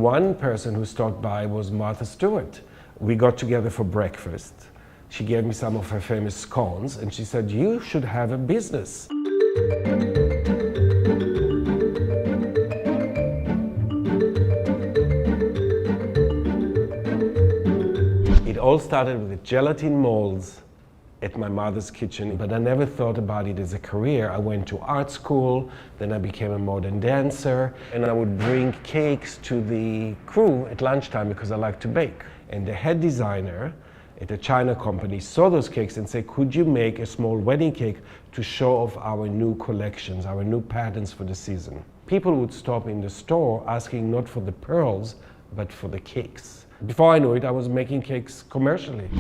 One person who stopped by was Martha Stewart. We got together for breakfast. She gave me some of her famous scones and she said, "You should have a business." It all started with the gelatin molds at my mother's kitchen, but I never thought about it as a career. I went to art school, then I became a modern dancer, and I would bring cakes to the crew at lunchtime because I like to bake. And the head designer at a China company saw those cakes and said, "Could you make a small wedding cake to show off our new collections, our new patterns for the season?" People would stop in the store asking not for the pearls, but for the cakes. Before I knew it, I was making cakes commercially.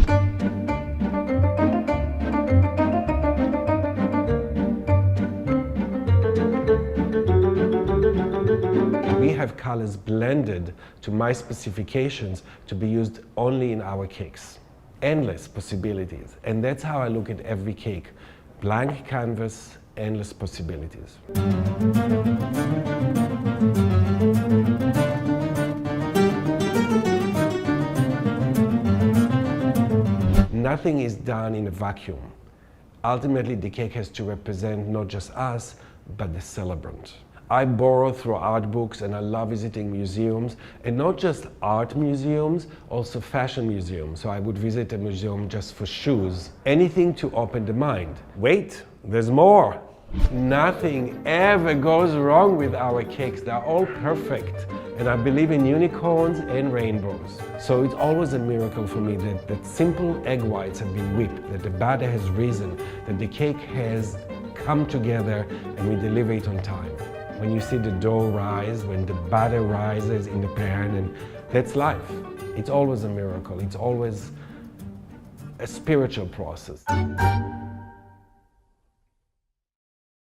We have colors blended to my specifications to be used only in our cakes. Endless possibilities. And that's how I look at every cake. Blank canvas, endless possibilities. Nothing is done in a vacuum. Ultimately, the cake has to represent not just us, but the celebrant. I borrow through art books and I love visiting museums, and not just art museums, also fashion museums. So I would visit a museum just for shoes. Anything to open the mind. Wait, there's more. Nothing ever goes wrong with our cakes. They're all perfect. And I believe in unicorns and rainbows. So it's always a miracle for me that simple egg whites have been whipped, that the batter has risen, that the cake has come together and we deliver it on time. When you see the dough rise, when the batter rises in the pan, and that's life. It's always a miracle. It's always a spiritual process.